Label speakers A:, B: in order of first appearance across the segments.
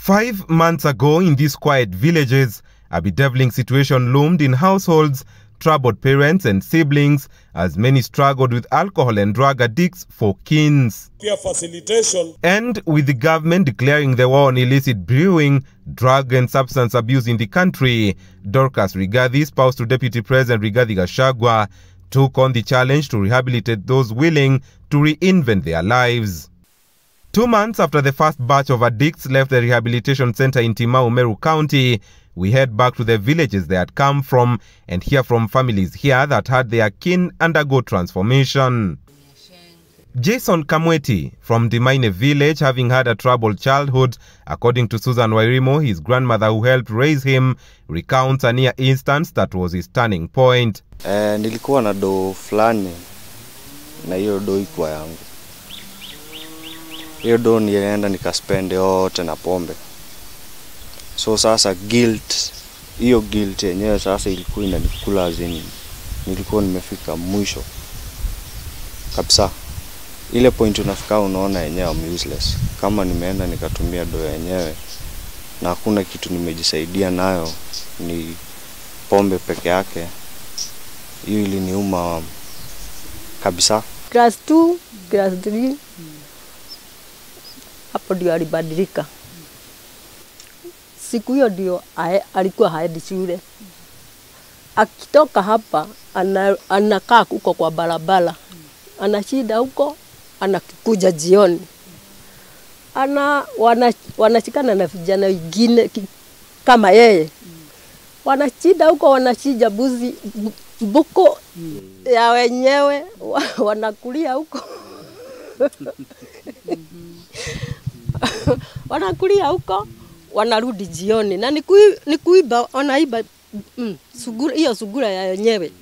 A: 5 months ago, in these quiet villages, a bedeviling situation loomed in households, troubled parents and siblings, as many struggled with alcohol and drug addicts for kins.
B: Peer facilitation.
A: And with the government declaring the war on illicit brewing, drug and substance abuse in the country, Dorcas Rigathi, spouse to Deputy President Rigathi Gachagua, took on the challenge to rehabilitate those willing to reinvent their lives. 2 months after the first batch of addicts left the rehabilitation centre in Timau, Nyeri County, we head back to the villages they had come from and hear from families here that had their kin undergo transformation. Jason Kamweti from Dimaine village, having had a troubled childhood, according to Susan Wairimo, his grandmother who helped raise him, recounts a near instance that was his turning point.
C: Nilikuwa na do fulani na hiyo do ikuwa yangu. Hiyo do nilienda nikaspende yote na pombe. So sasa hiyo guilt yenyewe sasa ilikuwa inanikula zini. Nilikuwa nimefika mwisho kabisa. Ile point unafika unaona yenyewe I'm useless. Kama nimeenda nikatumia do yenyewe na hakuna kitu nimejisaidia nayo, ni pombe peke yake. Hiyo iliniuma kabisa.
D: Class 2, class 3. Hapo ndio alibadilika. Siku hiyo ndio alikuwa haendi shule. Akitoka hapa anakaa huko kwa barabara. Anashida huko, anakuja jioni. Wanashikana na vijana wengine kama yeye. Wanashida huko, wanashija buzi buko ya wenyewe, wanakulia huko. Wanakulia huko, wanarudi jioni. Na ni kuiba, wanaiba hiyo sugura ya wenyewe.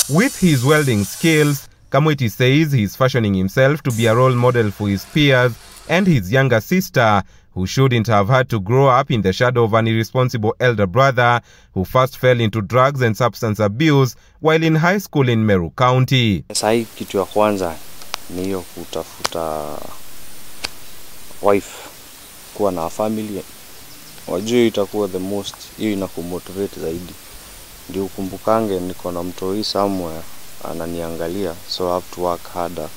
A: With his welding skills, Kamweti says he's fashioning himself to be a role model for his peers and his younger sister, who shouldn't have had to grow up in the shadow of an irresponsible elder brother who first fell into drugs and substance abuse while in high school in Nyeri County.
C: Sai kitu ya kwanza ni hiyo kutafuta wife, kuwa na family. Wajue itakuwa the most, hiyo inakumotivate zaidi. Ndio ukumbukange niko na mtoi somewhere ananiangalia, so I have to work harder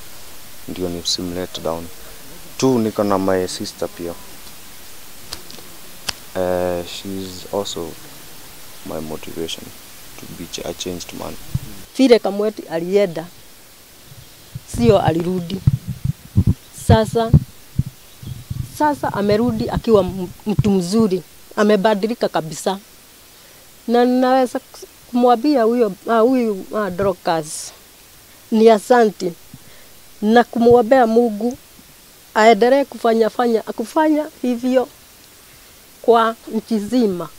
C: ndio nisimlet down. 2, niko na my sister pia. She's also my motivation to be a changed man.
D: Vile Kamweti alienda, sio alirudi. Sasa amerudi akiwa mtu mzuri, amebadilika kabisa. Na naweza kumwambia huyu Dorcas ni asante, na kumwombea Mungu aendelee kufanya hivyo kwa nchi nzima.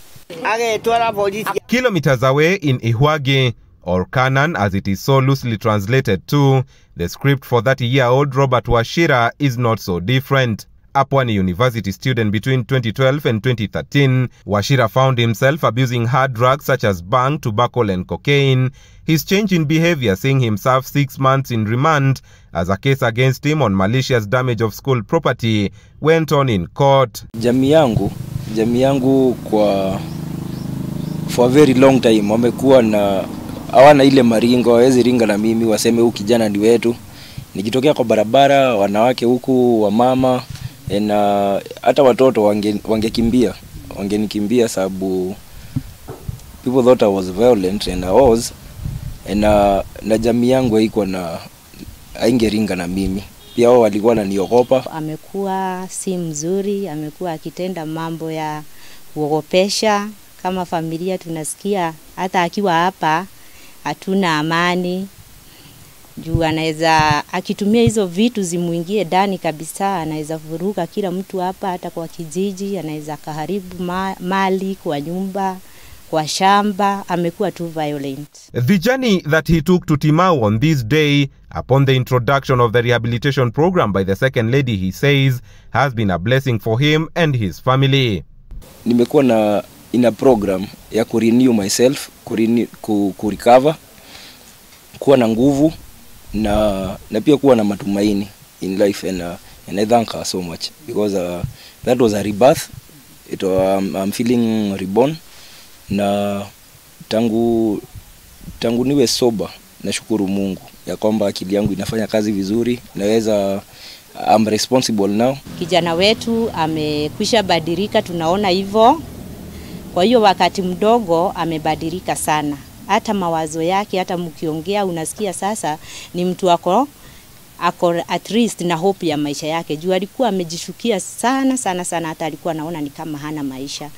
A: Kilometers away in Ihwage, or Canaan as it is so loosely translated to, the script for 30-year-old Robert Wachira is not so different. A Pwani University student between 2012 and 2013, Wachira found himself abusing hard drugs such as bang, tobacco and cocaine. His change in behavior seeing himself 6 months in remand as a case against him on malicious damage of school property went on in court.
E: Jamii yangu for a very long time wamekuwa na hawana ile maringo, hawezi ringa na mimi waseme huyu kijana ni wetu. Nikitokea kwa barabara, wanawake huku, wamama na hata watoto wangenikimbia sababu people thought I was violent and I was, na jamii yangu haikuwa na haingeringa na mimi. Pia wao walikuwa wananiogopa.
F: Amekuwa si mzuri, amekuwa akitenda mambo ya kuogopesha. Kama familia tunasikia hata akiwa hapa hatuna amani. Juu anaweza akitumia hizo vitu zimuingie ndani kabisa, anaweza vuruga kila mtu hapa, hata kwa kijiji, anaweza kaharibu mali kwa nyumba, kwa shamba. Amekuwa too violent.
A: The journey that he took to Timau on this day, upon the introduction of the rehabilitation program by the Second Lady, he says, has been a blessing for him and his family.
E: Nimekuwa in a program ya kurenew myself, kurecover, kuwa na nguvu na pia kuwa na matumaini in life, and and I thank her so much because that was a rebirth. I'm feeling reborn, na tangu niwe sober nashukuru Mungu ya kwamba akili yangu inafanya kazi vizuri, naweza I'm responsible now.
F: Kijana wetu amekwisha badilika, tunaona hivyo. Kwa hiyo wakati mdogo amebadilika sana. Hata mawazo yake, hata mkiongea unasikia sasa ni mtu ako at least na hope ya maisha yake. Juu alikuwa amejishukia sana hata alikuwa anaona ni kama hana maisha.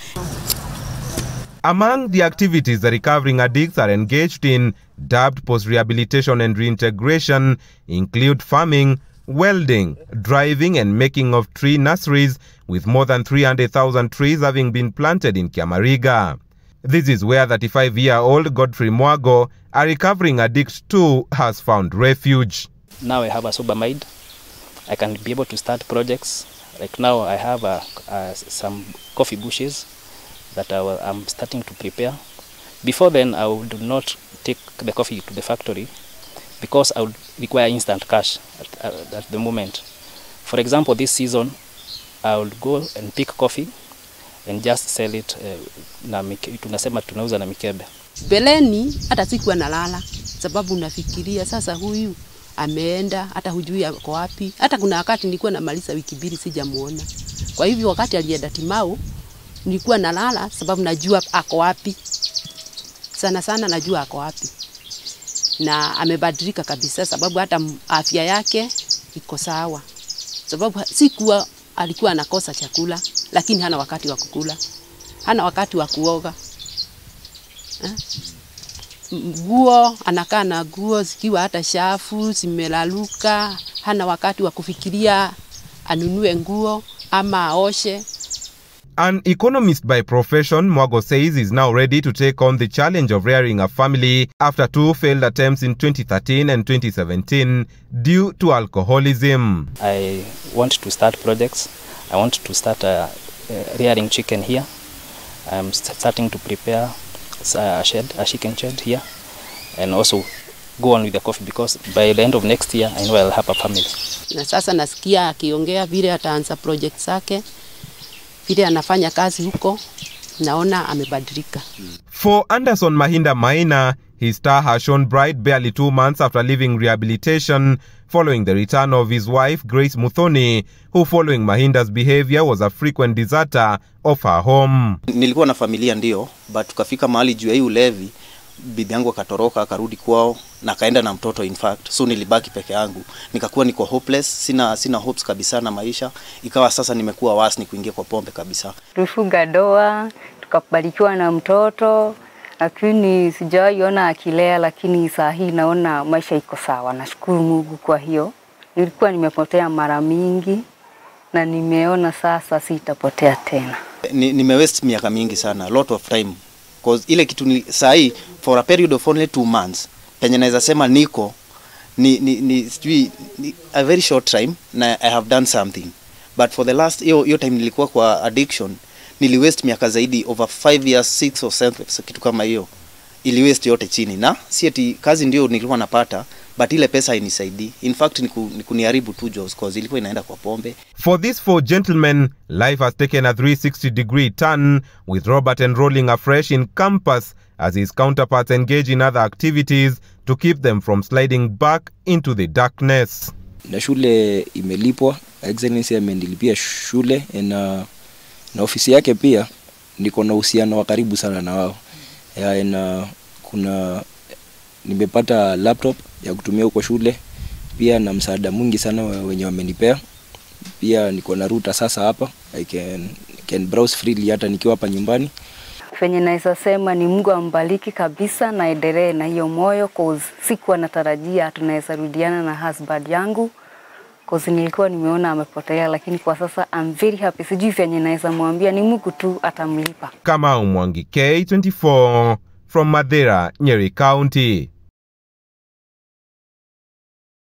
A: Among the activities the recovering addicts are engaged in, dubbed post-rehabilitation and reintegration, include farming, welding, driving and making of tree nurseries, with more than 300,000 trees having been planted in Kiamariga. This is where 35-year-old Godfrey Mwago, a recovering addict too, has found refuge.
B: Now I have a sober mind. I can be able to start projects. Like now I have some coffee bushes that I'm starting to prepare. Before then I would not take the coffee to the factory because I would require instant cash at the moment. For example, this season I would go and pick coffee and just sell it tunasema tunauza na mikebe.
G: Beleni hata sikuwa nalala sababu nafikiria sasa huyu ameenda, hata hujui ako wapi. Hata kuna wakati nilikuwa namaliza wiki 2 sijamuona. Kwa hivyo wakati alienda Timau nilikuwa nalala sababu najua ako wapi. Sana najua ako wapi. Na amebadilika kabisa sababu hata afya yake iko sawa. Sababu sikuwa alikuwa anakosa chakula lakini hana wakati wa kukula. Hana wakati wa kuoga. Nguo anakaa na nguo zikiwa hata shafu zimelaluka. Hana wakati wa kufikiria anunue nguo ama aoshe.
A: An economist by profession, Mwago says is now ready to take on the challenge of rearing a family after 2 failed attempts in 2013 and 2017 due to alcoholism.
B: I want to start projects. I want to start rearing chicken here. I'm starting to prepare a chicken shed here, and also go on with the coffee because by the end of next year I know I'll have a family.
G: Na sasa nasikia akiongea vile ataanza project zake, vile anafanya kazi huko, naona amebadilika.
A: For Anderson Mahinda Maina, his star has shone bright barely 2 months after leaving rehabilitation following the return of his wife Grace Muthoni, who following Mahinda's behavior was a frequent deserter of her home.
H: Nilikuwa na familia ndio, but tukafika mahali juu ya hii ulevi, bibi yangu akatoroka akarudi kwao na kaenda na mtoto in fact. So nilibaki peke yangu. Nikakuwa niko hopeless, sina hopes kabisa na maisha. Ikawa sasa nimekuwa wasi ni kuingia kwa pombe kabisa.
I: Tulifunga doa, tukabarikiwa na mtoto, lakini sijaiona akilea, lakini saa hii naona maisha iko sawa. Nashukuru Mungu kwa hiyo. Nilikuwa nimepotea mara mingi na nimeona sasa sitapotea tena.
H: Nimewaste miaka mingi sana, a lot of time. Because ile kitu saa hii for a period of only 2 months penye naweza sema niko ni a very short time na I have done something, but for the last hiyo time nilikuwa kwa addiction, niliwaste miaka zaidi over 5 years 6 or 7 kitu kama hiyo, ili waste yote chini, na si eti kazi ndio nilikuwa napata but ile pesa hainisaidii. In fact ni kuniharibu tu jobs cause ilikuwa inaenda kwa pombe.
A: For these 4 gentlemen, life has taken a 360-degree turn, with Robert enrolling afresh in campus as his counterparts engage in other activities to keep them from sliding back into the darkness.
E: Na shule imelipwa, Excellency amenilipia shule, na ofisi yake pia niko na uhusiano wa karibu sana na wao. Kuna nimepata laptop ya kutumia huko shule, pia na msaada mwingi sana wenye wamenipea. Pia niko na router sasa hapa, I can browse freely hata nikiwa hapa nyumbani.
I: Fenye naweza sema ni Mungu ambariki kabisa na endelee na hiyo moyo, cause sikuwa natarajia tunaweza rudiana na husband yangu, cause nilikuwa nimeona amepotea, lakini kwa sasa I'm very happy. Sijui fenye naweza mwambia, ni Mungu tu atamlipa.
A: Kamau Mwangi, K24 from Madera, Nyeri County.